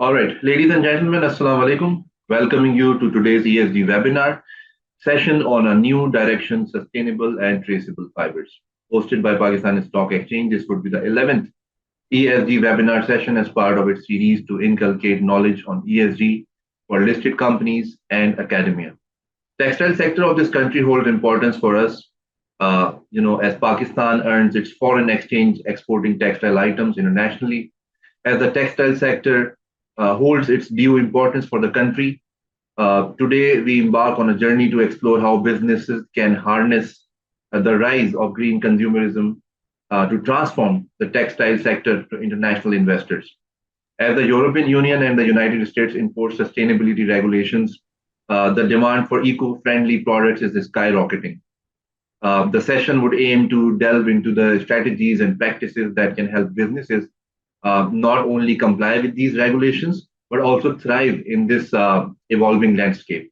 All right, ladies and gentlemen, Assalamu alaikum. Welcoming you to today's ESG webinar session on a new direction, sustainable and traceable fibers. Hosted by Pakistan Stock Exchange, this would be the 11th ESG webinar session as part of its series to inculcate knowledge on ESG for listed companies and academia. Textile sector of this country holds importance for us. As Pakistan earns its foreign exchange exporting textile items internationally, as the textile sector holds its due importance for the country. Today, we embark on a journey to explore how businesses can harness the rise of green consumerism to transform the textile sector to international investors. As the European Union and the United States enforce sustainability regulations, the demand for eco-friendly products is skyrocketing. The session would aim to delve into the strategies and practices that can help businesses not only comply with these regulations, but also thrive in this evolving landscape.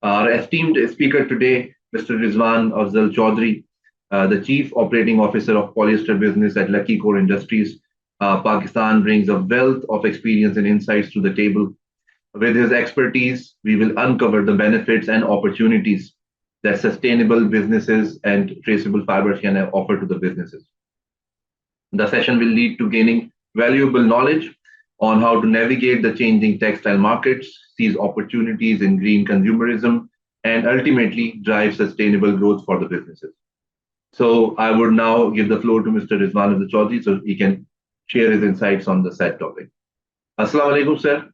Our esteemed speaker today, Mr. Rizwan Afzal Chaudhry, the Chief Operating Officer of Polyester Business at Lucky Core Industries, Pakistan, brings a wealth of experience and insights to the table. With his expertise, we will uncover the benefits and opportunities that sustainable businesses and traceable fibers can offer to the businesses. The session will lead to gaining valuable knowledge on how to navigate the changing textile markets, seize opportunities in green consumerism, and ultimately drive sustainable growth for the businesses. So I would now give the floor to Mr. Rizwan Abdul Chaudhry so he can share his insights on the said topic. Assalamu alaikum, sir.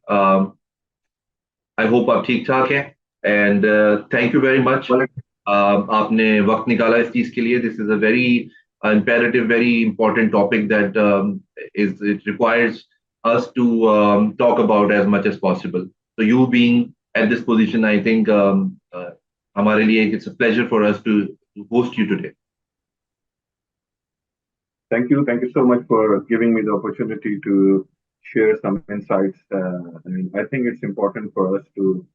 I hope आप ठीक ठाक हैं and thank you very much. आपने वक्त निकाला इस चीज के लिए. This is a very imperative, very important topic that it requires us to talk about as much as possible. So you being at this position, I think हमारे लिए it's a pleasure for us to host you today. Thank you so much for giving me the opportunity to share some insights. I think it's important for us to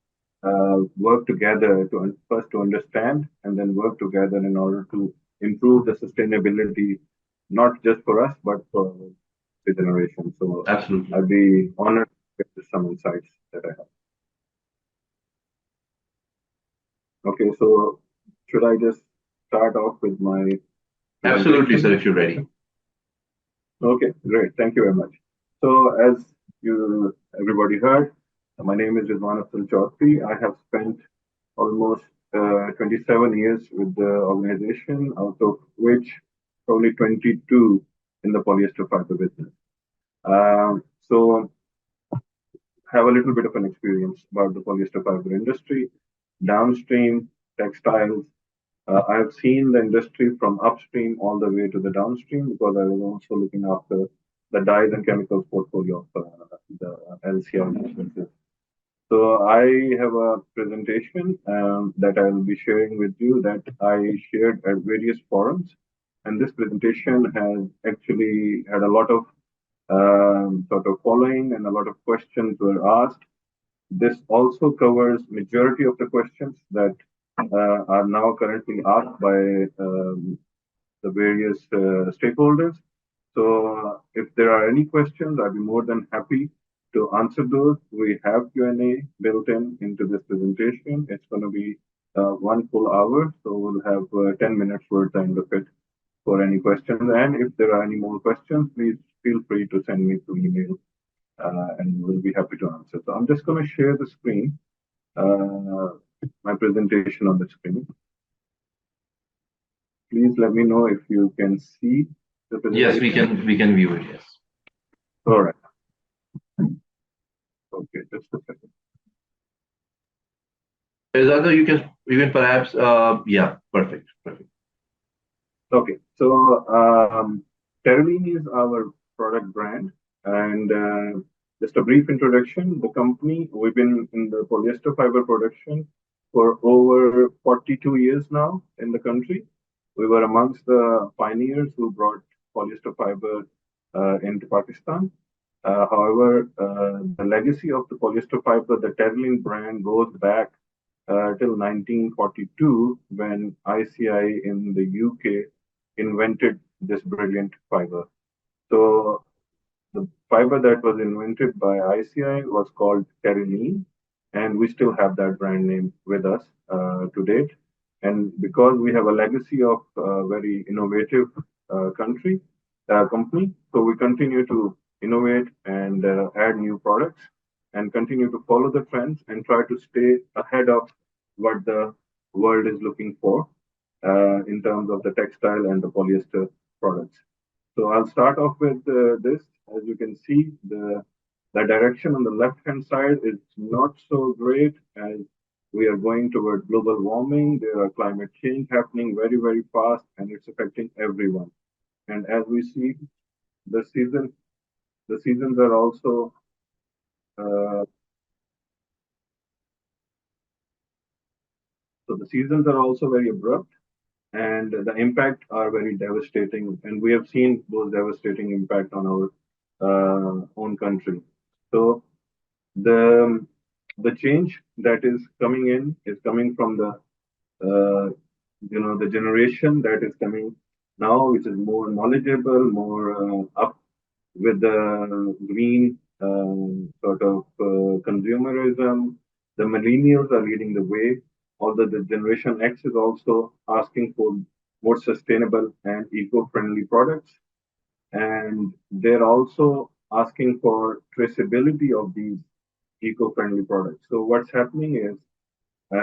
work together to first to understand and then work together in order to improve the sustainability, not just for us, but for the generation. So absolutely, I'd be honored to get some insights that I have. Okay, so should I just start off with my... Absolutely, sir, if you're ready. Okay, great. Thank you very much. So as everybody heard, my name is Rizwan Afzal Chaudhry. I have spent almost 27 years with the organization, out of which probably 22 in the polyester fiber business. So have a little bit of an experience about the polyester fiber industry, downstream, textiles. I have seen the industry from upstream all the way to the downstream because I was also looking after the dyes and chemicals portfolio of the LCR businesses. So I have a presentation that I will be sharing with you that I shared at various forums. And this presentation has actually had a lot of sort of following and a lot of questions were asked. This also covers majority of the questions that are now currently asked by the various stakeholders. So if there are any questions, I'd be more than happy to answer those. We have Q&A built into this presentation. It's going to be 1 full hour, so we'll have 10 minutes worth of it for any questions. And if there are any more questions, please feel free to send me through email, and we'll be happy to answer. So I'm just going to share the screen, my presentation on the screen. Please let me know if you can see the presentation. Yes, we can view it. Yes. All right. Okay, just a second. Ezada, you can perhaps yeah, perfect. Okay, so Terylene is our product brand, and just a brief introduction. The company, we've been in the polyester fiber production for over 42 years now in the country. We were amongst the pioneers who brought polyester fiber into Pakistan. However, the legacy of the polyester fiber, the Terylene brand, goes back till 1942 when ICI in the UK invented this brilliant fiber. So The fiber that was invented by ICI was called Terylene, and we still have that brand name with us to date. And because we have a legacy of very innovative company, so we continue to innovate and add new products and continue to follow the trends and try to stay ahead of what the world is looking for in terms of the textile and the polyester products. So I'll start off with this. As you can see, the direction on the left-hand side is not so great as we are going toward global warming. There are climate change happening very, very fast, and it's affecting everyone. And as we see, the season, the seasons are also uh, so the seasons are also very abrupt, and the impact are very devastating. And we have seen those devastating impact on our own country. So the the change that is coming in is coming from the uh, the generation that is coming now, which is more knowledgeable, more up with the green sort of consumerism. The millennials are leading the way, although the Generation X is also asking for more sustainable and eco-friendly products. And they're also asking for traceability of these eco-friendly products. So what's happening is,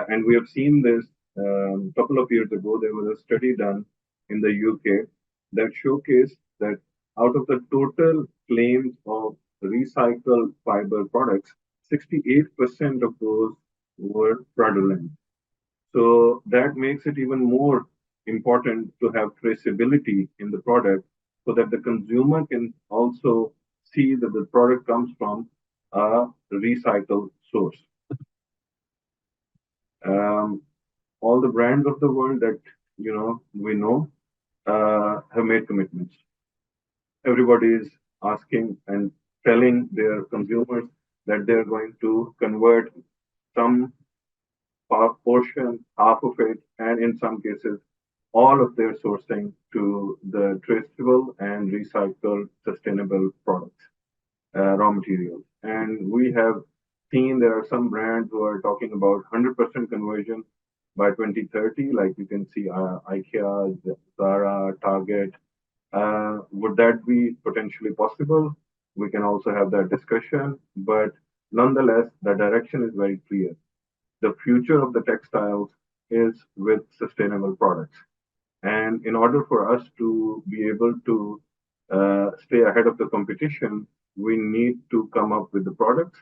and we have seen this a couple of years ago, there was a study done in the UK that showcased that out of the total claims of recycled fiber products, 68% of those were fraudulent. So that makes it even more important to have traceability in the product so that the consumer can also see that the product comes from a recycled source. Um, all the brands of the world that we know have made commitments. Everybody is asking and telling their consumers that they're going to convert some portion, half of it, and in some cases, all of their sourcing to the traceable and recycled sustainable products, raw materials. And we have seen there are some brands who are talking about 100% conversion by 2030, like you can see IKEA, Zara, Target. Would that be potentially possible? We can also have that discussion, but nonetheless, the direction is very clear. The future of the textiles is with sustainable products. And in order for us to be able to stay ahead of the competition, we need to come up with the products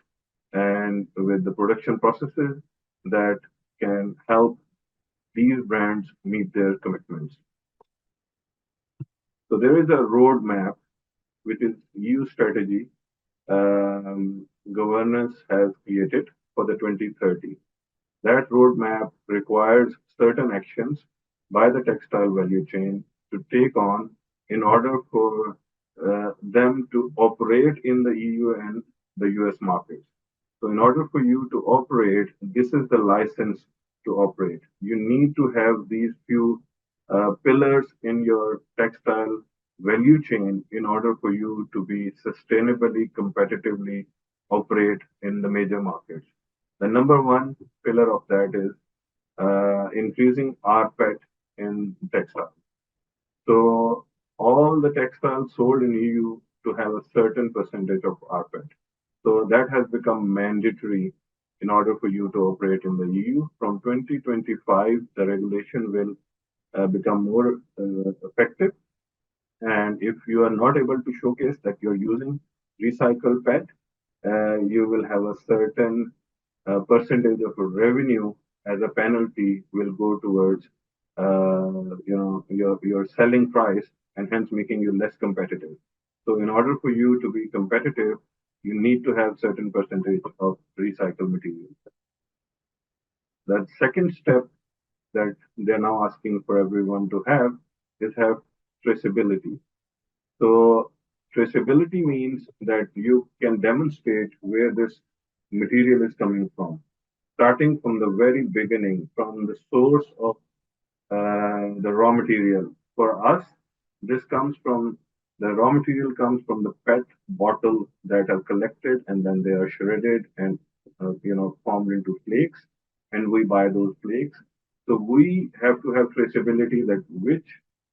and with the production processes that can help these brands meet their commitments. So there is a roadmap, which is EU strategy governance has created for the 2030. That roadmap requires certain actions by the textile value chain to take on in order for them to operate in the EU and the US markets. So, in order for you to operate, this is the license to operate. You need to have these few pillars in your textile value chain in order for you to be sustainably, competitively operate in the major markets. The number one pillar of that is increasing rPET in textiles. So all the textiles sold in EU to have a certain percentage of rPET. So that has become mandatory in order for you to operate in the EU. From 2025, the regulation will become more effective. And if you are not able to showcase that you're using recycled PET, you will have a certain percentage of revenue as a penalty will go towards your selling price and hence making you less competitive. So in order for you to be competitive, you need to have certain percentage of recycled material. The second step that they're now asking for everyone to have is have traceability. So traceability means that you can demonstrate where this material is coming from, starting from the very beginning, from the source of the raw material. For us, this comes from The raw material comes from the PET bottle that are collected and then they are shredded and formed into flakes, and we buy those flakes. So we have to have traceability that which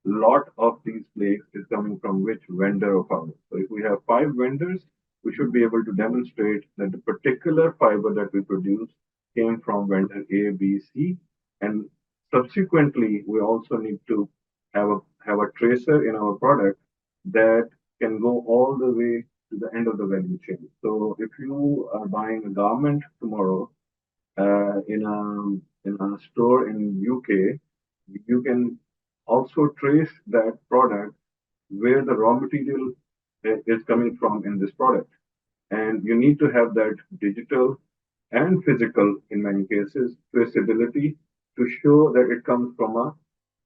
lot of these flakes is coming from which vendor of ours. So if we have five vendors, we should be able to demonstrate that the particular fiber that we produce came from vendor A, B, C, and subsequently we also need to have a tracer in our product that can go all the way to the end of the value chain. So if you are buying a garment tomorrow in a store in UK, you can also trace that product where the raw material is coming from in this product. And you need to have that digital and physical, in many cases, traceability to show that it comes from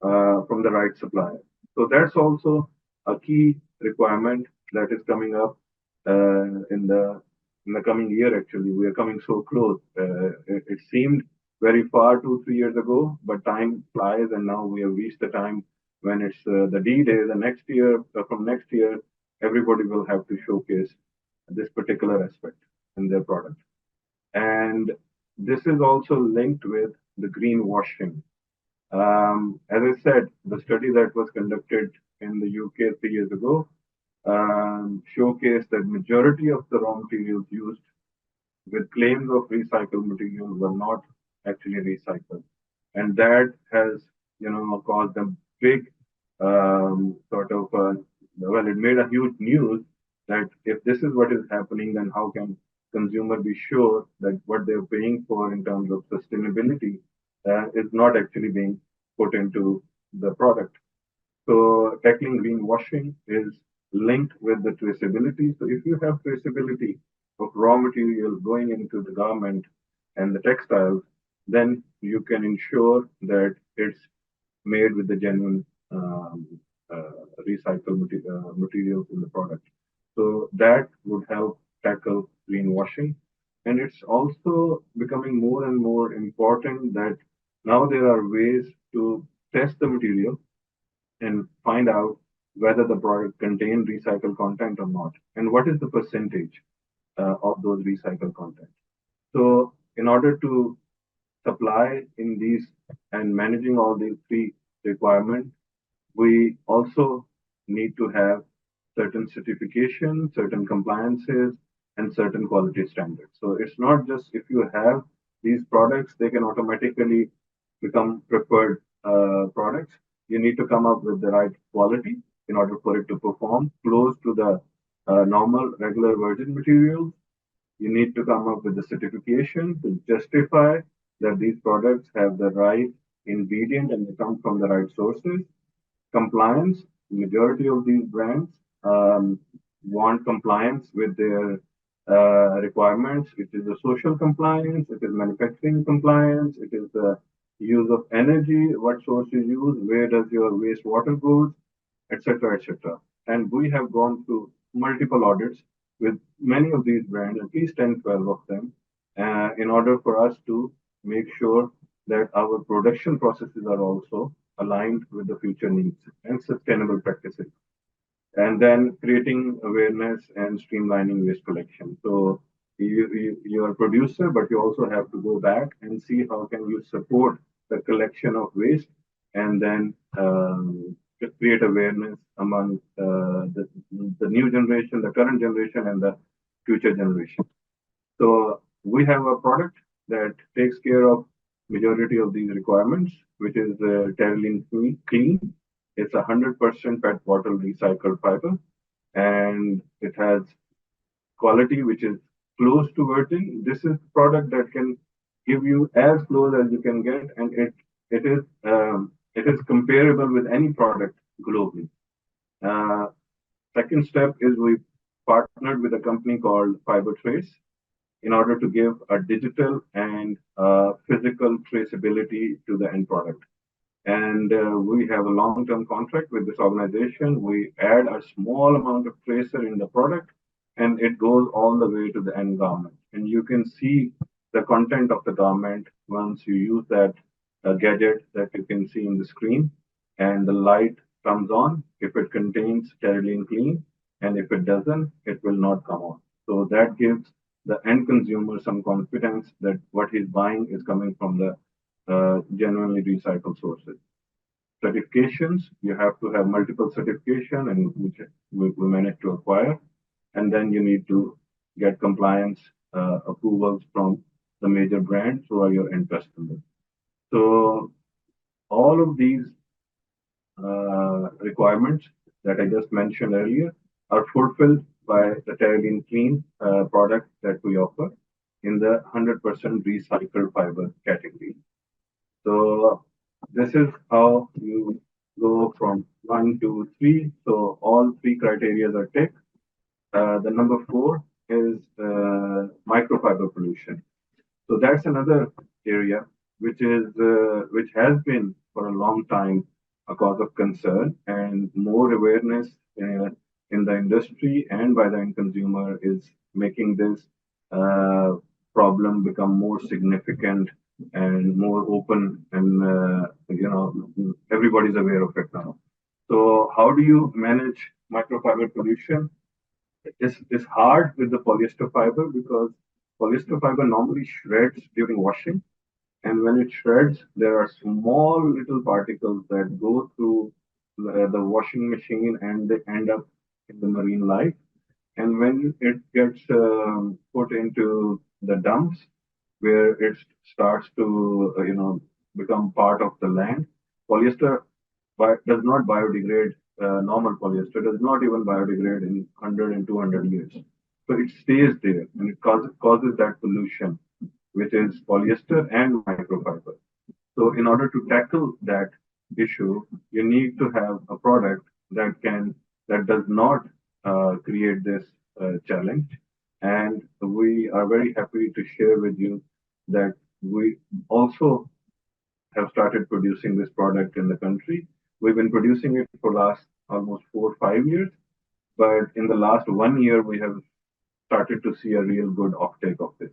the right supplier. So that's also a key requirement that is coming up in the coming year. Actually, we are coming so close. It seemed very far 2 3 years ago, but time flies, and now we have reached the time when it's the D-Day. The next year, from next year, everybody will have to showcase this particular aspect in their product. And this is also linked with the greenwashing. As I said, the study that was conducted in the UK 3 years ago showcased that majority of the raw materials used with claims of recycled materials were not actually recycled, and that has caused a big well, it made a huge news that if this is what is happening, then how can consumer be sure that what they're paying for in terms of sustainability is not actually being put into the product. So tackling greenwashing is linked with the traceability. So if you have traceability of raw material going into the garment and the textiles, then you can ensure that it's made with the genuine recycled materials in the product. So that would help tackle greenwashing. And it's also becoming more and more important that now there are ways to test the material and find out whether the product contain recycled content or not, and what is the percentage of those recycled content. So in order to supply in these and managing all these three requirements, we also need to have certain certification, certain compliances, and certain quality standards. So it's not just if you have these products, they can automatically become preferred products. You need to come up with the right quality in order for it to perform close to the normal, regular virgin materials. You need to come up with the certification to justify that these products have the right ingredient and they come from the right sources. Compliance, majority of these brands want compliance with their requirements. It is the social compliance, it is manufacturing compliance, it is the use of energy, what source you use, where does your wastewater go, etc., etc. And we have gone through multiple audits with many of these brands, at least 10, 12 of them, in order for us to make sure that our production processes are also aligned with the future needs and sustainable practices. And then creating awareness and streamlining waste collection. So you're a producer, but you also have to go back and see how can you support the collection of waste and then to create awareness among the new generation, the current generation, and the future generation. So we have a product that takes care of majority of these requirements, which is Terylene Clean. It's 100% PET bottle recycled fiber, and it has quality which is close to virgin. This is a product that can give you as close as you can get, and it is comparable with any product globally. Uh, Second step is we partnered with a company called Fiber Trace in order to give a digital and physical traceability to the end product. And we have a long-term contract with this organization. We add a small amount of tracer in the product, and it goes all the way to the end garment. And you can see the content of the garment once you use that gadget that you can see in the screen, and the light comes on. if it contains terylene clean, and if it doesn't, it will not come out. So that gives the end consumer some confidence that what he's buying is coming from the genuinely recycled sources. Certifications, you have to have multiple certification and which we managed to acquire, and then you need to get compliance approvals from the major brands who are your end customers. So all of these requirements that I just mentioned earlier are fulfilled by the Terraline Clean product that we offer in the 100% recycled fiber category. So this is how you go from one to three. So all three criteria are ticked. The number four is microfiber pollution. So that's another area which has been for a long time a cause of concern, and more awareness in the industry and by the end consumer is making this uh, problem become more significant and more open, and everybody's aware of it now. So how do you manage microfiber pollution? It's hard with the polyester fiber because polyester fiber normally shreds during washing, and when it shreds, there are small little particles that go through the washing machine and they end up in the marine life. And when it gets put into the dumps, where it starts to become part of the land, polyester does not biodegrade. Normal polyester does not even biodegrade in 100 and 200 years. So it stays there and it causes that pollution, which is polyester and microfiber. So in order to tackle that issue, you need to have a product that does not create this challenge. And we are very happy to share with you that we also have started producing this product in the country. We've been producing it for last almost 4 or 5 years, but in the last 1 year, we have started to see a real good offtake of this.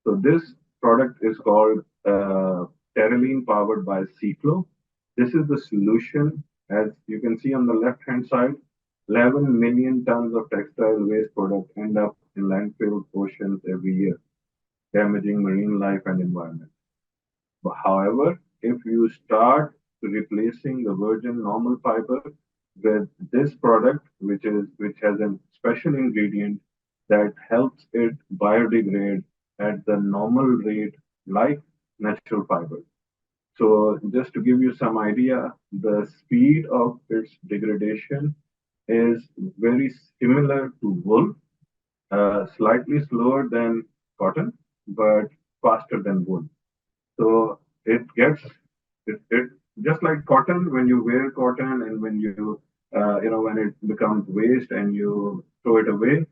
So this product is called Terylene powered by Ciclo. This is the solution. As you can see on the left-hand side, 11 million tons of textile waste product end up in landfill oceans every year, damaging marine life and environment. But however, if you start replacing the virgin normal fiber with this product, which has a special ingredient that helps it biodegrade at the normal rate like natural fiber. So just to give you some idea, the speed of its degradation is very similar to wool, slightly slower than cotton, but faster than wool. So it just like cotton. When you wear cotton and when when it becomes waste and you throw it away,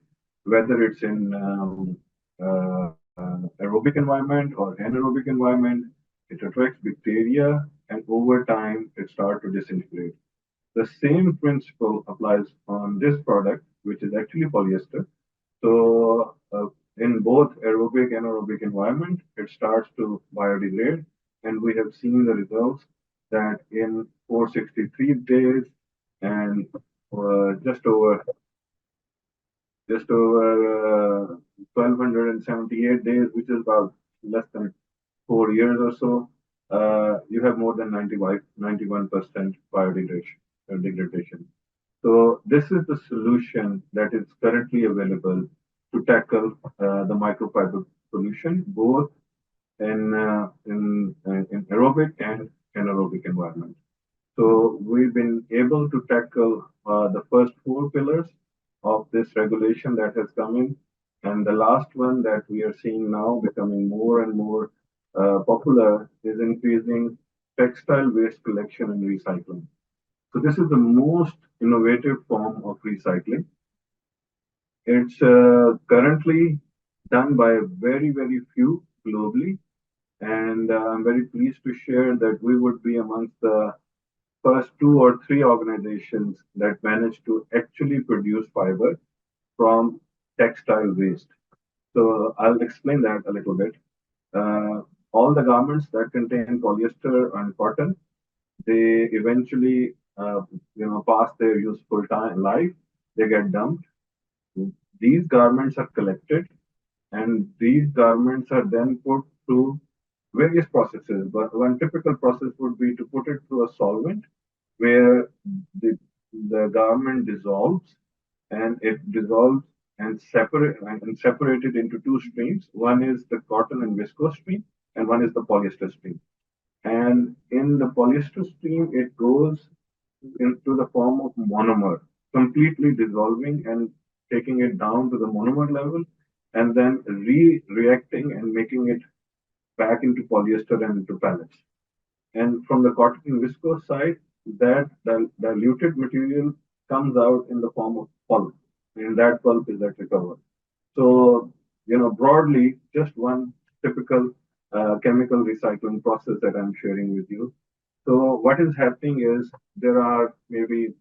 whether it's in aerobic environment or anaerobic environment, it attracts bacteria, and over time it starts to disintegrate. The same principle applies on this product, which is actually polyester. So in both aerobic and anaerobic environment, it starts to biodegrade, and we have seen the results that in 463 days and just over 1278 days, which is about less than 4 years or so, you have more than 91% biodegradation. Degradation. So this is the solution that is currently available to tackle the microfiber pollution, both in aerobic and anaerobic environment. So we've been able to tackle the first four pillars of this regulation that has come in, and the last one that we are seeing now becoming more and more popular is increasing textile waste collection and recycling. So this is the most innovative form of recycling. It's currently done by very, very few globally, and I'm very pleased to share that we would be amongst the first two or three organizations that managed to actually produce fiber from textile waste. So I'll explain that a little bit. All the garments that contain polyester and cotton, they eventually uh, past their useful time life, they get dumped. These garments are collected, and these garments are then put through various processes. But one typical process would be to put it through a solvent where the, the garment dissolves, and it dissolves and separated into two streams. One is the cotton and viscose stream, and one is the polyester stream. And in the polyester stream, it goes into the form of monomer, completely dissolving and taking it down to the monomer level, and then reacting and making it back into polyester and into pellets. And from the cotton and viscose side, that diluted material comes out in the form of pulp, and that pulp is that recovered. So, broadly, just one typical chemical recycling process that I'm sharing with you. So, what is happening is there are maybe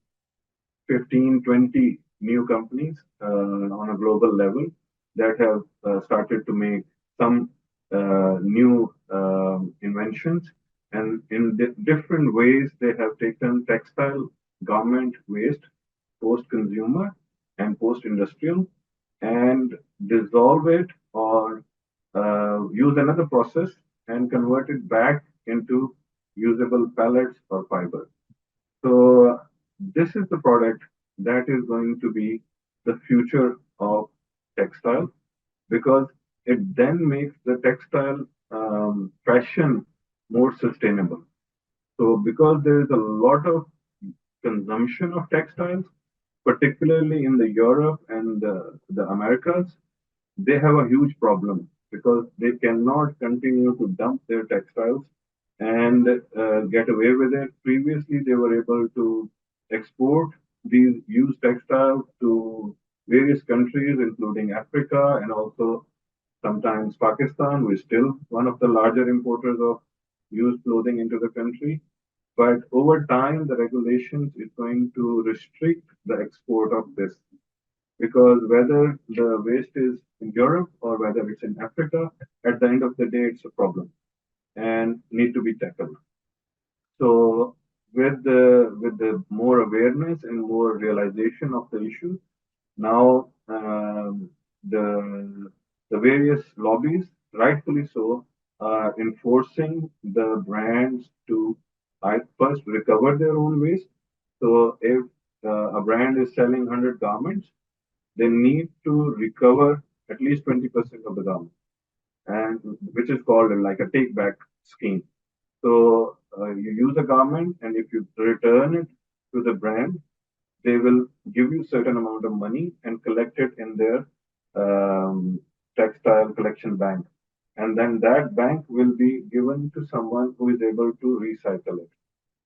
15, 20 new companies on a global level that have started to make some new inventions. And in different ways, they have taken textile garment waste, post consumer and post industrial, and dissolve it or use another process and convert it back into usable pellets or fiber. So this is the product that is going to be the future of textile because it then makes the textile fashion more sustainable. So because there is a lot of consumption of textiles, particularly in the Europe and the Americas, they have a huge problem because they cannot continue to dump their textiles and get away with it. Previously, they were able to export these used textiles to various countries, including Africa and also sometimes Pakistan, who is still one of the larger importers of used clothing into the country. But over time, the regulations is going to restrict the export of this because whether the waste is in Europe or whether it's in Africa, at the end of the day, it's a problem and need to be tackled. So with the more awareness and more realization of the issue, now the the various lobbies, rightfully so, are enforcing the brands to first recover their own waste. So if a brand is selling 100 garments, they need to recover at least 20% of the garment, and which is called like a take back scheme. So you use a garment, and if you return it to the brand, they will give you certain amount of money and collect it in their textile collection bank. And then that bank will be given to someone who is able to recycle it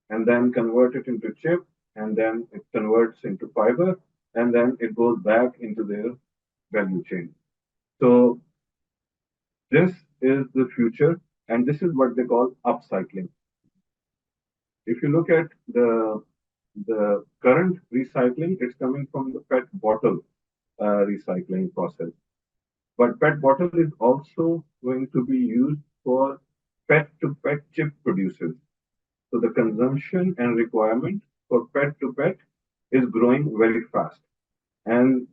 and then convert it into chip, and then it converts into fiber, and then it goes back into their value chain. So this is the future, and this is what they call upcycling. If you look at the current recycling, it's coming from the PET bottle recycling process. But PET bottle is also going to be used for PET to PET chip producers. So the consumption and requirement for PET to PET is growing very fast. And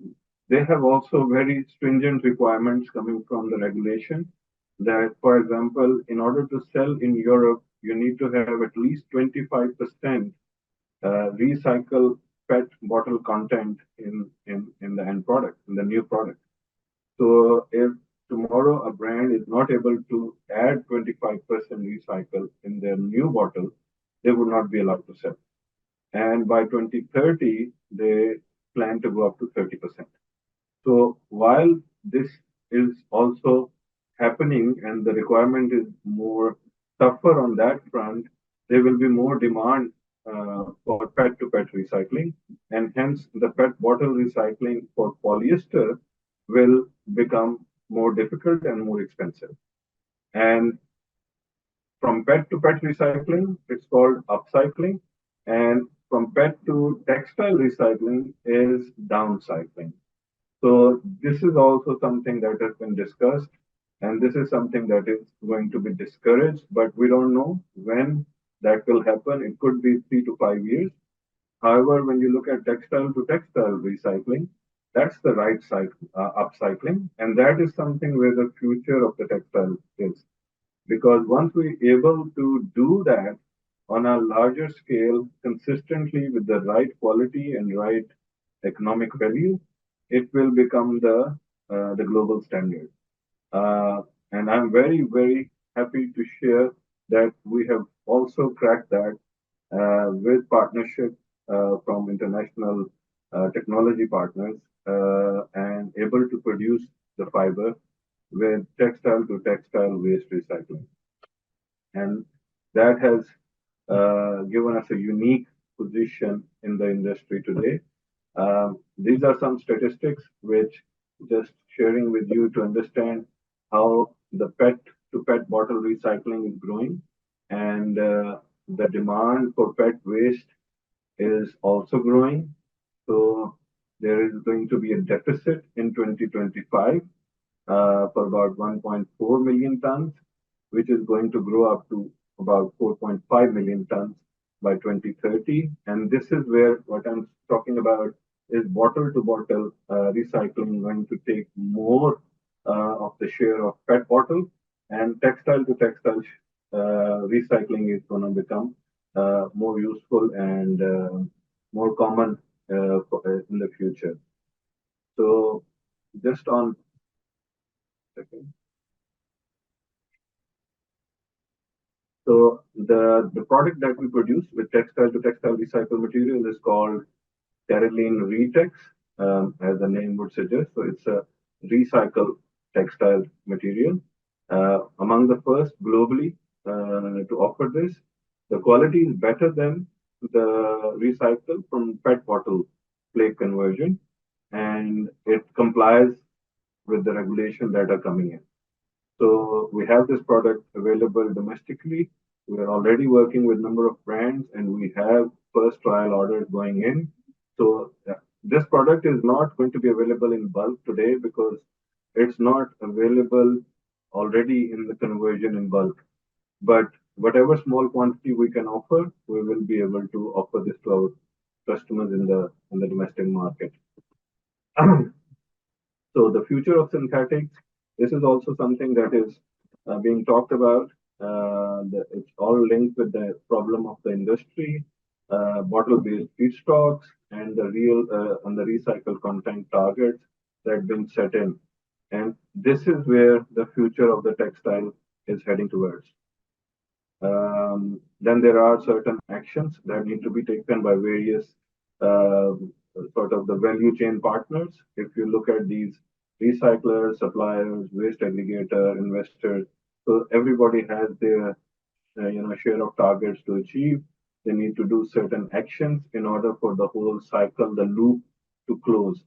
they have also very stringent requirements coming from the regulation that, for example, in order to sell in Europe, you need to have at least 25% recycle PET bottle content in the end product, in the new product. So if tomorrow a brand is not able to add 25% recycle in their new bottle, they would not be allowed to sell. And by 2030, they plan to go up to 30%. So while this is also happening and the requirement is more tougher on that front, there will be more demand for PET to PET recycling, and hence the PET bottle recycling for polyester will become more difficult and more expensive. And from PET to PET recycling, it's called upcycling, and from PET to textile recycling is downcycling. So this is also something that has been discussed, and this is something that is going to be discouraged, but we don't know when that will happen. It could be 3 to 5 years, However, when you look at textile to textile recycling, that's the right side, upcycling, and that is something where the future of the textile is. Because once we're able to do that on a larger scale, consistently with the right quality and right economic value, it will become the global standard. Uh, and I'm very, very happy to share that we have also cracked that with partnership from international technology partners and able to produce the fiber with textile to textile waste recycling. And that has given us a unique position in the industry today. These are some statistics which just sharing with you to understand how the PET to PET bottle recycling is growing, and the demand for PET waste is also growing. So there is going to be a deficit in 2025 for about 1.4 million tons, which is going to grow up to about 4.5 million tons by 2030. And this is where what I'm talking about is bottle to bottle recycling going to take more of the share of PET bottle, and textile to textile recycling is going to become more useful and more common in the future. So just on second. So the product that we produce with textile to textile recycled material is called Terylene Retex, as the name would suggest. So it's a recycled textile material, among the first globally to offer this. The quality is better than the recycle from PET bottle flake conversion, and it complies with the regulations that are coming in. So we have this product available domestically. We are already working with a number of brands, and we have first trial orders going in. So this product is not going to be available in bulk today because it's not available already in the conversion in bulk. But whatever small quantity we can offer, we will be able to offer this to our customers in the domestic market. So the future of synthetics, this is also something that is being talked about. It's all linked with the problem of the industry, bottle-based feedstocks, and the real and the recycled content targets that have been set in. And this is where the future of the textile is heading towards. Then there are certain actions that need to be taken by various uh, sort of the value chain partners. If you look at these recyclers, suppliers, waste aggregator, investors, so everybody has their share of targets to achieve. They need to do certain actions in order for the whole cycle, the loop, to close.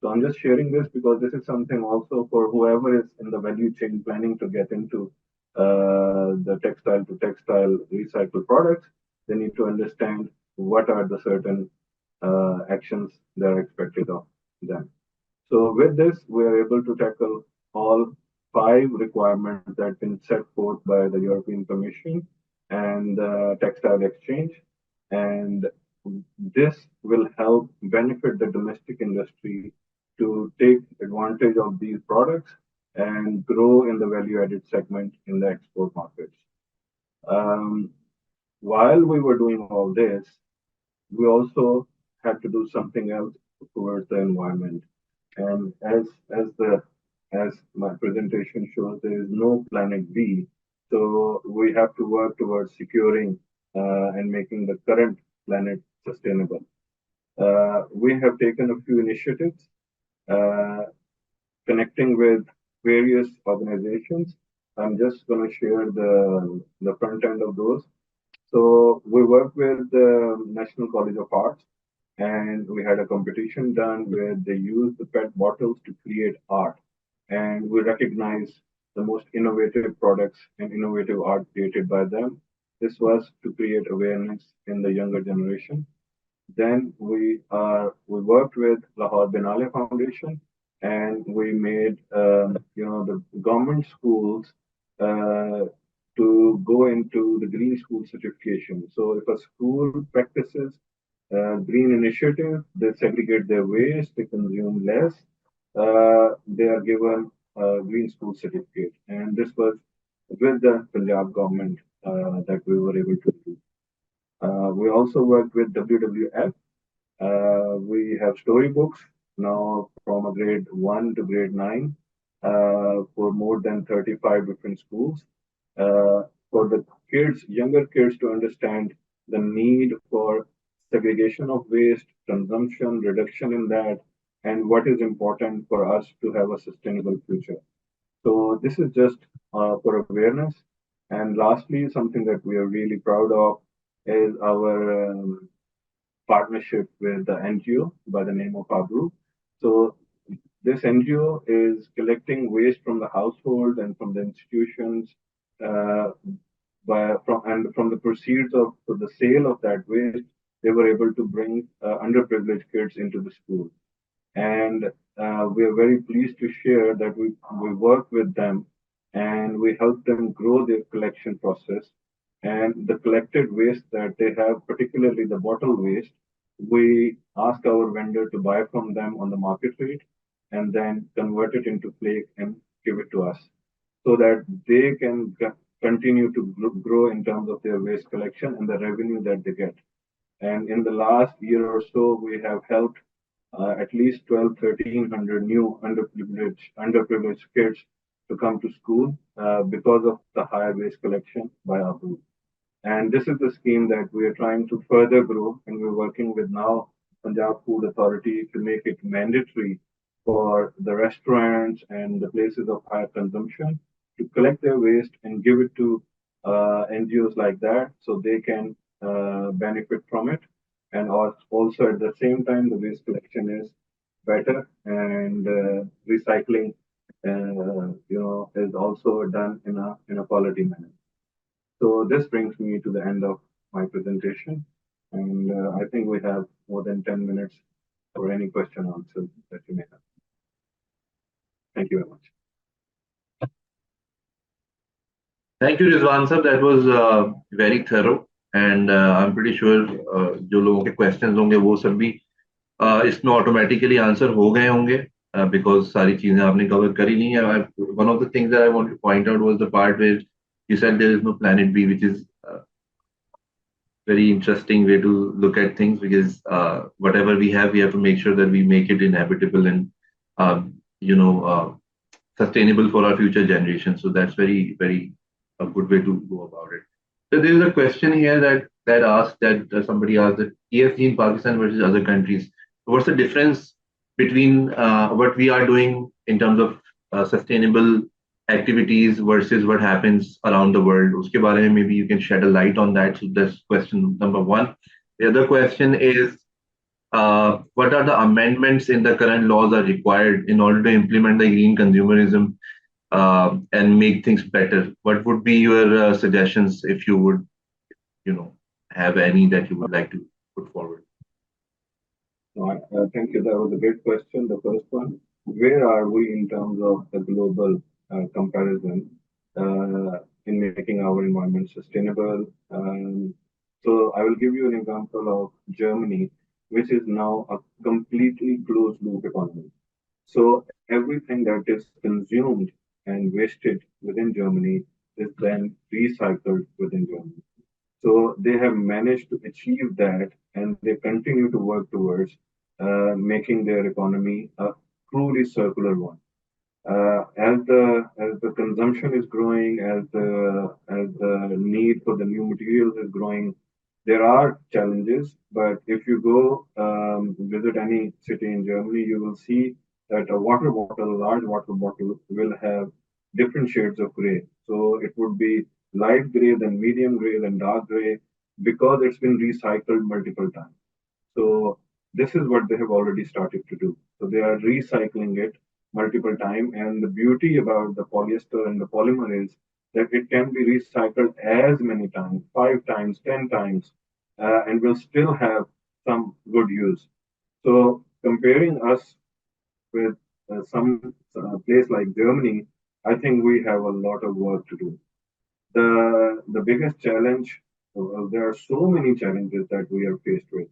So I'm just sharing this because this is something also for whoever is in the value chain planning to get into the textile to textile recycled products. They need to understand what are the certain actions that are expected of them. So with this, we are able to tackle all five requirements that have been set forth by the European Commission and the Textile Exchange. And this will help benefit the domestic industry to take advantage of these products and grow in the value-added segment in the export markets. Um, while we were doing all this, we also had to do something else towards the environment. And as my presentation shows, there is no planet B. So we have to work towards securing and making the current planet sustainable. We have taken a few initiatives uh, connecting with various organizations. I'm just going to share the front end of those. So we work with the National College of Arts, and we had a competition done where they used the PET bottles to create art. And we recognize the most innovative products and innovative art created by them. This was to create awareness in the younger generation. Then we worked with Lahore Benale Foundation, and we made the government schools uh, to go into the green school certification. So if a school practices green initiative. They segregate their waste, they consume less. They are given a green school certificate. And this was with the Punjab government that we were able to do. We also worked with WWF. We have storybooks now from a grade 1 to grade 9 for more than 35 different schools for the kids, younger kids to understand the need for segregation of waste, consumption, reduction in that, and what is important for us to have a sustainable future. So this is just for awareness. And lastly, something that we are really proud of is our partnership with the NGO by the name of Abru. So this NGO is collecting waste from the households and from the institutions uh, from the proceeds of the sale of that waste, they were able to bring underprivileged kids into the school. And we are very pleased to share that we work with them and we help them grow their collection process. And the collected waste that they have, particularly the bottle waste, we ask our vendor to buy from them on the market rate and then convert it into flake and give it to us so that they can continue to grow in terms of their waste collection and the revenue that they get. And in the last year or so, we have helped at least 12, 1300 new underprivileged kids to come to school because of the higher waste collection by our group. And this is the scheme that we are trying to further grow, and we're working with now Punjab Food Authority to make it mandatory for the restaurants and the places of higher consumption to collect their waste and give it to NGOs like that so they can benefit from it. And also at the same time, the waste collection is better and recycling, is also done in a quality manner. So this brings me to the end of my presentation, and I think we have more than 10 minutes for any question or answers that you may have. Thank you very much. Thank you, Rizwan sir. That was very thorough, and I'm pretty sure जो लोगों के questions होंगे वो सब भी इसमें automatically answer हो गए होंगे because सारी चीजें आपने cover करी नहीं है. One of the things that I want to point out was the part where you said there is no planet B, which is very interesting way to look at things because whatever we have to make sure that we make it inhabitable and you know sustainable for our future generations. So that's very, very a good way to go about it. So there is a question here that asked that somebody asked that ESG in Pakistan versus other countries. What's the difference between what we are doing in terms of sustainable activities versus what happens around the world? Uske baare mein maybe you can shed a light on that. So that's question number one. The other question is what are the amendments in the current laws are required in order to implement the green consumerism and make things better? What would be your suggestions if you would, have any that you would like to put forward? Thank you. That was a great question. The first one, where are we in terms of the global comparison in making our environment sustainable? So I will give you an example of Germany, which is now a completely closed loop economy. So everything that is consumed and wasted within Germany is then recycled within Germany. So they have managed to achieve that, and they continue to work towards making their economy a truly circular one. As the consumption is growing, as the need for the new materials is growing, there are challenges. But if you go visit any city in Germany, you will see that a water bottle, a large water bottle, will have different shades of gray. So it would be light gray, then medium gray, then dark gray, because it's been recycled multiple times. So this is what they have already started to do. So they are recycling it multiple times. And the beauty about the polyester and the polymer is that it can be recycled as many times, 5 times, 10 times, and will still have some good use. So comparing us with some place like Germany, I think we have a lot of work to do. The biggest challenge, there are so many challenges that we are faced with.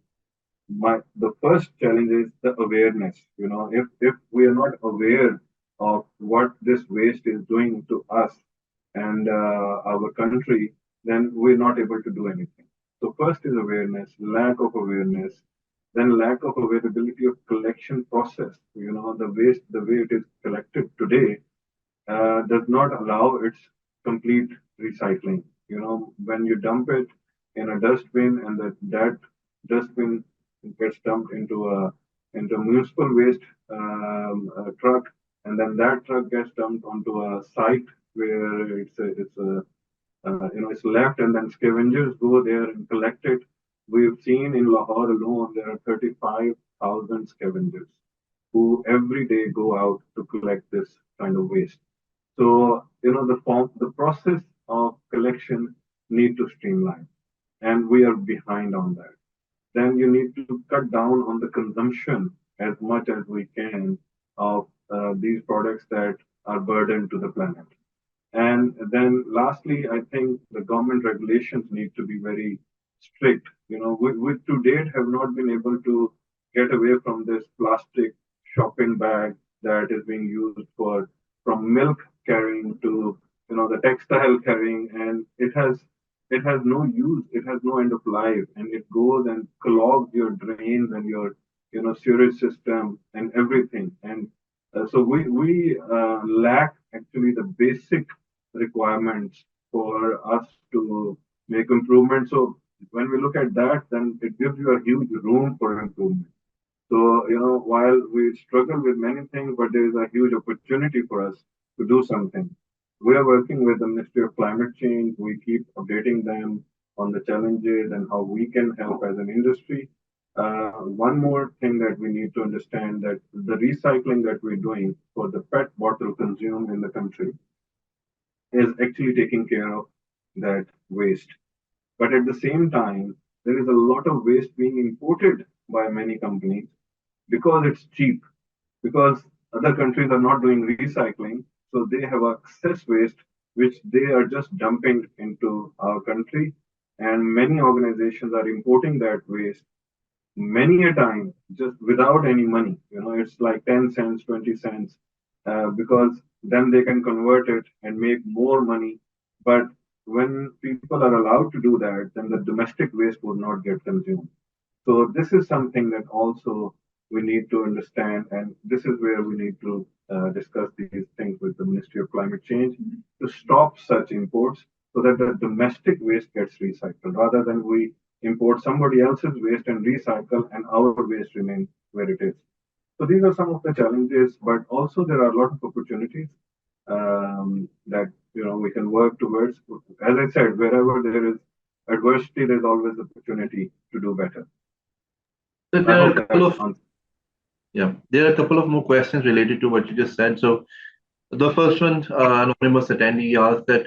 the first challenge is the awareness. If we are not aware of what this waste is doing to us and our country, then we're not able to do anything. So first is awareness, lack of awareness, then lack of availability of collection process. The waste, the way it is collected today, does not allow its complete recycling. When you dump it in a dustbin and that dustbin gets dumped into a municipal waste truck, and then that truck gets dumped onto a site where it's left, and then scavengers go there and collect it. We've seen in Lahore alone there are 35,000 scavengers who every day go out to collect this kind of waste. So, the process of collection need to streamline, and we are behind on that. Then you need to cut down on the consumption as much as we can of these products that are burden to the planet. And then lastly, I think the government regulations need to be very strict. We to date have not been able to get away from this plastic shopping bag that is being used for from milk carrying to the textile carrying, and it has no use, it has no end of life, and it goes and clogs your drains and your sewage system and everything. And so we lack actually the basic requirements for us to make improvement. So when we look at that, then it gives you a huge room for improvement. So, while we struggle with many things, but there is a huge opportunity for us to do something. We are working with the Ministry of Climate Change. We keep updating them on the challenges and how we can help as an industry. One more thing that we need to understand, that the recycling that we're doing for the PET bottle consumed in the country is actually taking care of that waste. But at the same time, there is a lot of waste being imported by many companies because it's cheap, because other countries are not doing recycling, so they have excess waste which they are just dumping into our country, and many organizations are importing that waste many a time just without any money. It's like 10 cents, 20 cents, because then they can convert it and make more money. But when people are allowed to do that, then the domestic waste would not get consumed. So this is something that also we need to understand, and this is where we need to discuss these things with the Ministry of Climate Change to stop such imports so that the domestic waste gets recycled rather than we import somebody else's waste and recycle and our waste remains where it is. So these are some of the challenges, but also there are a lot of opportunities that we can work towards. As I said, wherever there is adversity, there's always opportunity to do better. So I there are a hope couple that of yeah, there are a couple of more questions related to what you just said. So the first one, anonymous attendee asked that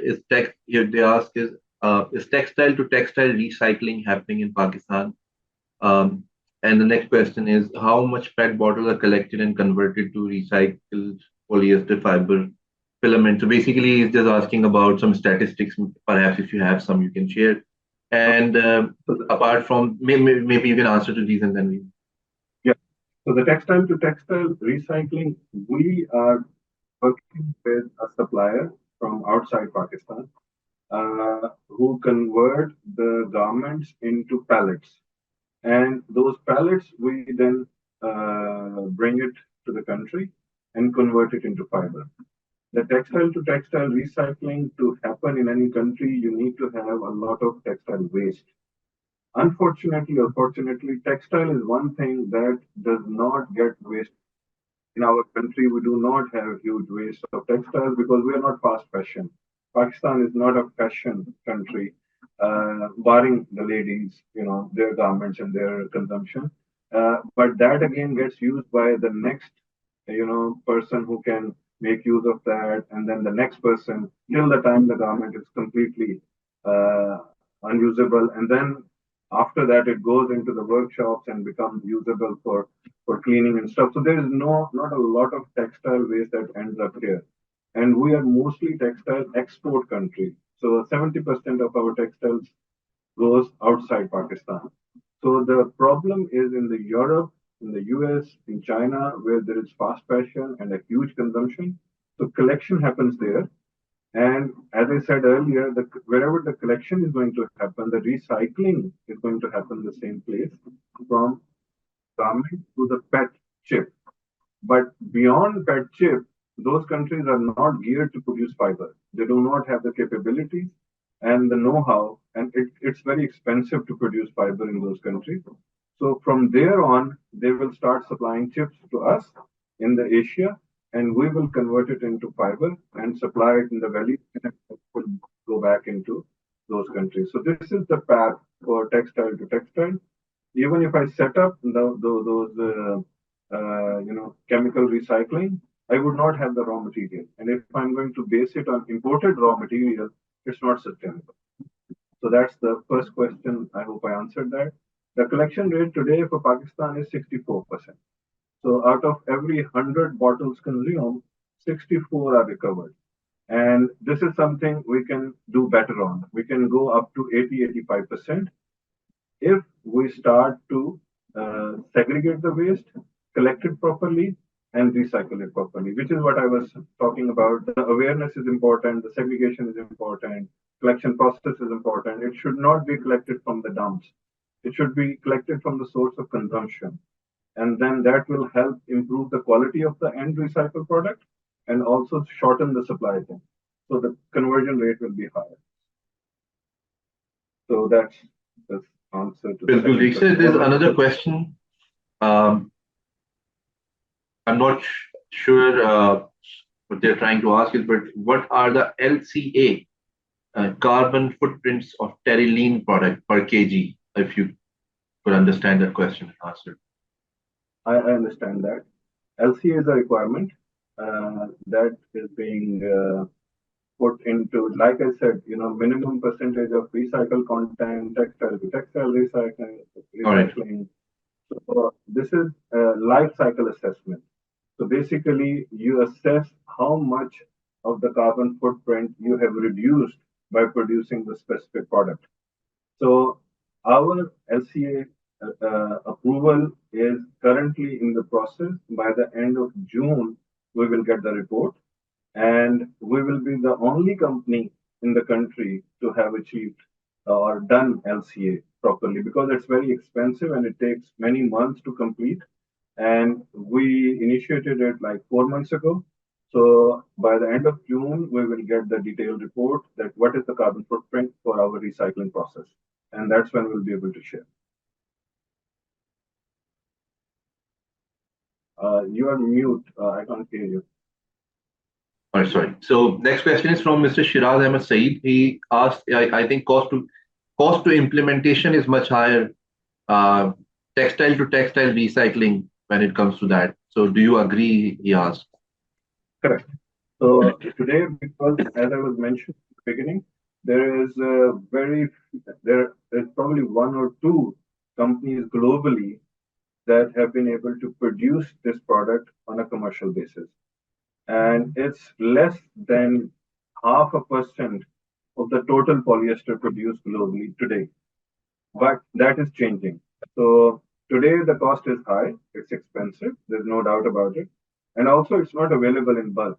they ask is textile to textile recycling happening in Pakistan? And the next question is how much PET bottles are collected and converted to recycled polyester fiber filament? So basically, he's just asking about some statistics. Perhaps if you have some, you can share. And apart from, maybe you can answer to these and then we. Yeah. So the textile to textile recycling, we are working with a supplier from outside Pakistan who convert the garments into pallets. And those pallets, we then bring it to the country and convert it into fiber. The textile to textile recycling to happen in any country, you need to have a lot of textile waste. Unfortunately or fortunately, textile is one thing that does not get waste. In our country, we do not have huge waste of textiles because we are not fast fashion. Pakistan is not a fashion country, barring the ladies, their garments and their consumption. But that again gets used by the next, person who can make use of that, and then the next person till the time the garment is completely uh, unusable, and then after that it goes into the workshops and becomes usable for cleaning and stuff. So there is not a lot of textile waste that ends up here. And we are mostly textile export country. So 70% of our textiles goes outside Pakistan. So the problem is in the Europe, in the US, in China, where there is fast fashion and a huge consumption. So collection happens there. And as I said earlier, wherever the collection is going to happen, the recycling is going to happen in the same place from garment to the PET chip. But beyond PET chip, those countries are not geared to produce fiber. They do not have the capabilities and the know-how, and it's very expensive to produce fiber in those countries. So from there on, they will start supplying chips to us in the Asia, and we will convert it into fiber and supply it in the value chain, and it will go back into those countries. So this is the path for textile to textile. Even if I set up those chemical recycling, I would not have the raw material. And if I'm going to base it on imported raw material, it's not sustainable. So that's the first question. I hope I answered that. The collection rate today for Pakistan is 64%. So out of every 100 bottles consumed, 64 are recovered. And this is something we can do better on. We can go up to 80, 85% if we start to segregate the waste, collect it properly, and recycle it properly, which is what I was talking about. The awareness is important, the segregation is important, collection process is important. It should not be collected from the dumps. It should be collected from the source of consumption. And then that will help improve the quality of the end recycled product and also shorten the supply chain. So the conversion rate will be higher. So that's the answer to the Bill, second question. there's another question. I'm not sure what they're trying to ask is, but what are the LCA carbon footprints of terylene product per kg? If you could understand that question and answer. I understand that. LCA is a requirement that is being put into, like I said, minimum percentage of recycled content, textile to textile recycling. So this is a life cycle assessment. So basically, you assess how much of the carbon footprint you have reduced by producing the specific product. So our LCA approval is currently in the process. By the end of June, we will get the report, and we will be the only company in the country to have achieved or done LCA properly, because it's very expensive and it takes many months to complete. And we initiated it like 4 months ago. So by the end of June, we will get the detailed report that what is the carbon footprint for our recycling process. And that's when we'll be able to share. You are mute. I can't hear you. All right, sorry. So next question is from Mr. Shiraz Ahmed Saeed. He asked, I think cost to implementation is much higher, textile to textile recycling when it comes to that. So do you agree? He asked. Correct. So today, because as I was mentioning at the beginning, there is probably one or two companies globally that have been able to produce this product on a commercial basis. And it's less than 0.5% of the total polyester produced globally today. But that is changing. So today the cost is high, it's expensive, there's no doubt about it. And also it's not available in bulk.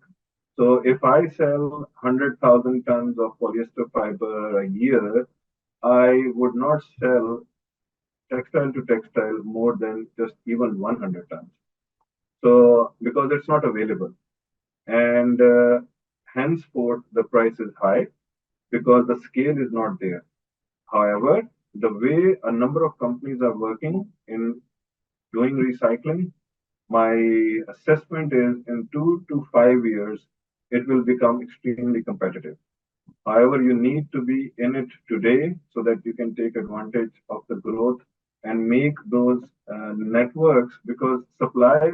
So if I sell 100,000 tons of polyester fiber a year, I would not sell textile to textile more than just even 100 tons. So because it's not available. And henceforth, the price is high because the scale is not there. However, the way a number of companies are working in doing recycling, my assessment is in 2 to 5 years, it will become extremely competitive. However, you need to be in it today so that you can take advantage of the growth and make those networks, because supply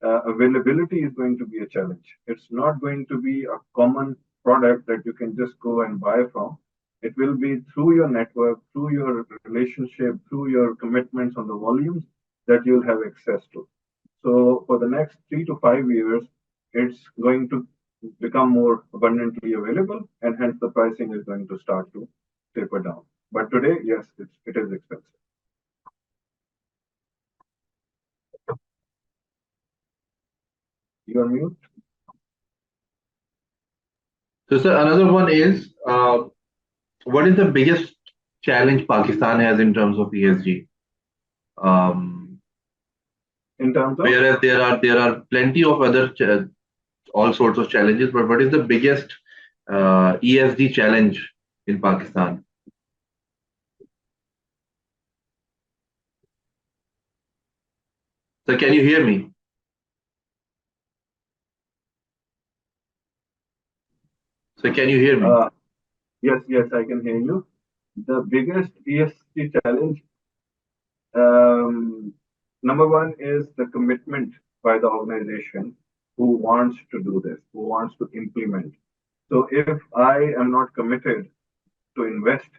availability is going to be a challenge. It's not going to be a common product that you can just go and buy from. It will be through your network, through your relationship, through your commitments on the volumes that you'll have access to. So for the next 3 to 5 years, it's going to become more abundantly available, and hence the pricing is going to start to taper down. But today, yes, it is expensive. You are mute. So, sir, another one is what is the biggest challenge Pakistan has in terms of ESG? Um, In terms of, Whereas there are plenty of other all sorts of challenges, but what is the biggest ESG challenge in Pakistan? So, can you hear me? So, can you hear me? yes, yes, I can hear you. The biggest ESG challenge, um, number one is the commitment by the organization who wants to do this, who wants to implement. So if I am not committed to invest,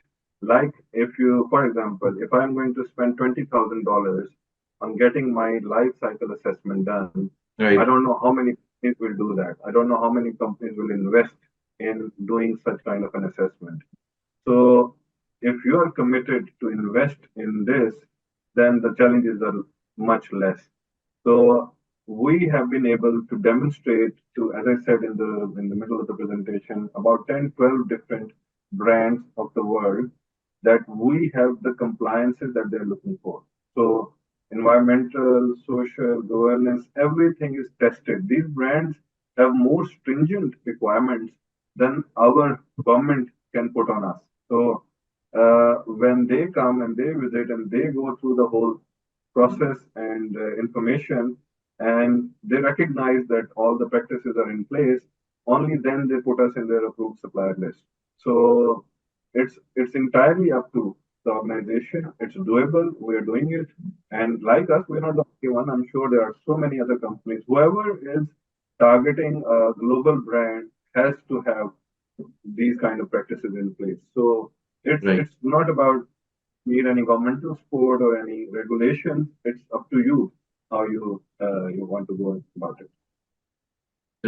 like if you, for example, if I'm going to spend $20,000 on getting my life cycle assessment done, I Right, don't know how many companies will do that. I don't know how many companies will invest in doing such kind of an assessment. So if you are committed to invest in this, then the challenges are much less. So we have been able to demonstrate to, as I said in the middle of the presentation, about 10, 12 different brands of the world that we have the compliances that they're looking for. So environmental, social, governance, everything is tested. These brands have more stringent requirements than our government can put on us. So when they come and they visit and they go through the whole process and information, and they recognize that all the practices are in place, only then they put us in their approved supplier list. So it's entirely up to the organization. It's doable. We are doing it, and like us, we're not the only one. I'm sure there are so many other companies. Whoever is targeting a global brand has to have these kind of practices in place. So right, it's not about need any governmental support or any regulations. It's up to you how you want to go about it.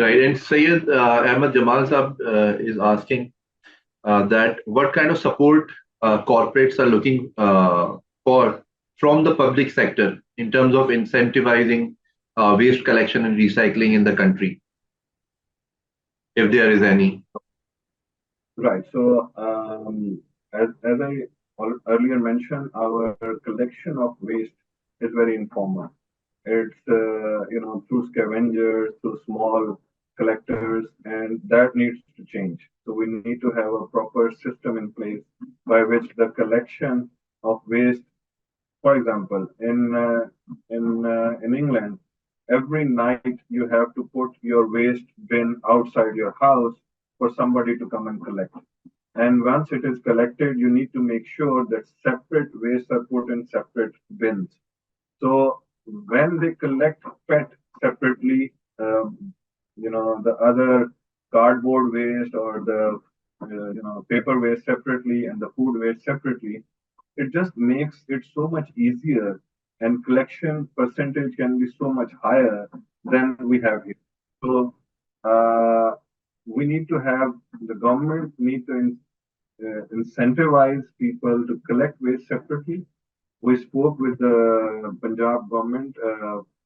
right. And Sayed Ahmed Jamal Saab is asking that what kind of support corporates are looking for from the public sector in terms of incentivizing waste collection and recycling in the country, if there is any. Right. So as I earlier mentioned, our collection of waste is very informal. It's through scavengers, through small collectors, and that needs to change. So we need to have a proper system in place by which the collection of waste, for example, in England, every night you have to put your waste bin outside your house for somebody to come and collect. And once it is collected, you need to make sure that separate waste are put in separate bins. So when they collect PET separately, the other cardboard waste or the paper waste separately and the food waste separately, it just makes it so much easier, and collection percentage can be so much higher than we have here. So uh, we need to have the government need to incentivize people to collect waste separately. We spoke with the Punjab government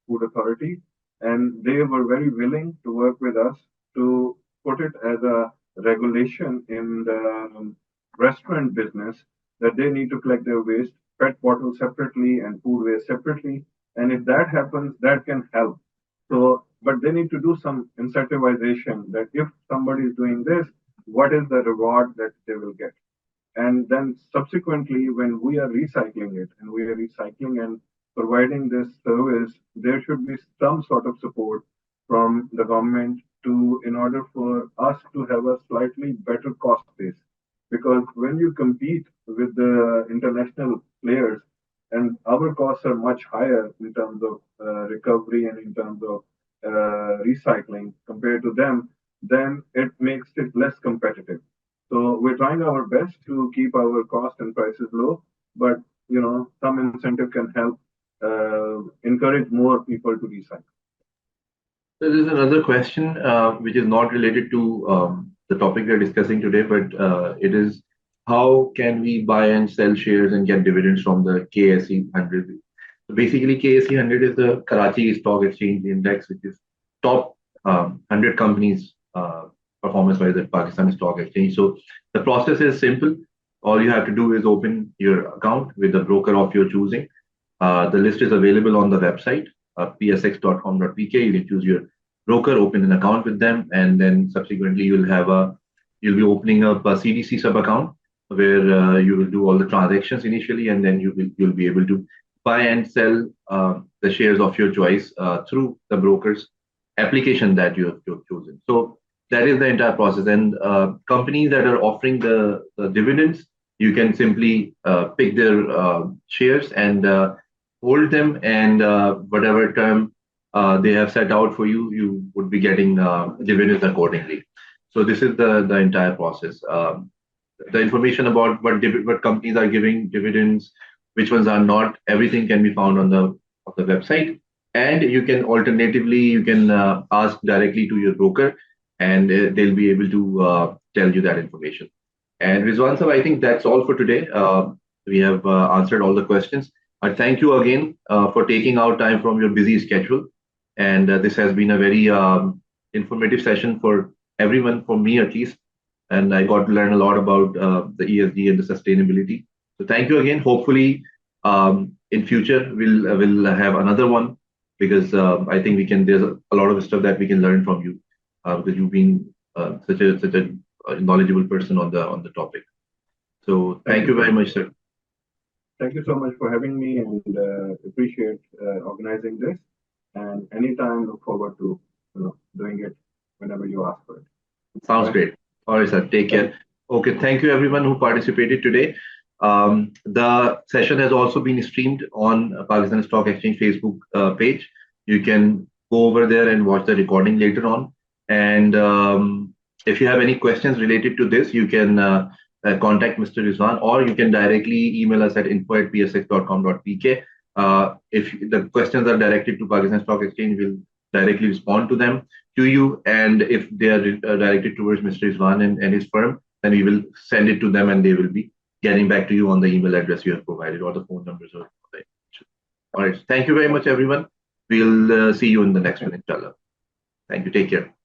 food authority, and they were very willing to work with us to put it as a regulation in the restaurant business that they need to collect their waste, PET bottles separately and food waste separately. And if that happens, that can help. So, but they need to do some incentivization that if somebody is doing this, what is the reward that they will get? And then subsequently, when we are recycling it and we are recycling and providing this service, there should be some sort of support from the government to in order for us to have a slightly better cost base. Because when you compete with the international players, and our costs are much higher in terms of recovery and in terms of recycling compared to them, then it makes it less competitive. So we're trying our best to keep our cost and prices low, but some incentive can help encourage more people to recycle. So there's another question which is not related to the topic we're discussing today, but it is how can we buy and sell shares and get dividends from the KSE 100? So basically, KSE 100 is the Karachi Stock Exchange Index, which is top 100 companies performance-wise at Pakistan Stock Exchange. So the process is simple. All you have to do is open your account with the broker of your choosing. The list is available on the website, psx.com.pk. You can choose your broker, open an account with them, and then subsequently you'll be opening up a CDC sub account where you will do all the transactions initially, and then you'll be able to buy and sell the shares of your choice through the broker's application that you've chosen. So that is the entire process. And companies that are offering the dividends, you can simply pick their shares and hold them, and whatever term they have set out for you, you would be getting dividends accordingly. So this is the entire process. The information about what companies are giving dividends, which ones are not, everything can be found on the website. And you can alternatively you can ask directly to your broker, and they'll be able to tell you that information. And Rizwan sir, I think that's all for today. We have answered all the questions. I thank you again for taking out time from your busy schedule. And this has been a very informative session for everyone, for me at least. And I got to learn a lot about the ESG and the sustainability. So thank you again. Hopefully, in future we'll have another one, because I think we can. There's a lot of stuff that we can learn from you, because you've been such a knowledgeable person on the topic. So thank you very much, sir. Thank you so much for having me, and appreciate organizing this. And anytime, look forward to doing it whenever you ask for it. Sounds great. All right, sir. Take care. Okay, thank you everyone who participated today. The session has also been streamed on Pakistan Stock Exchange Facebook page. You can go over there and watch the recording later on. And if you have any questions related to this, you can contact Mr. Rizwan, or you can directly email us at info@psx.com.pk. If the questions are directed to Pakistan Stock Exchange, we'll directly respond to them to you. And if they are directed towards Mr. Rizwan and his firm, then we will send it to them, and they will be getting back to you on the email address you have provided, or the phone numbers. All right. Thank you very much, everyone. We'll see you in the next one, inshallah. Thank you. Take care.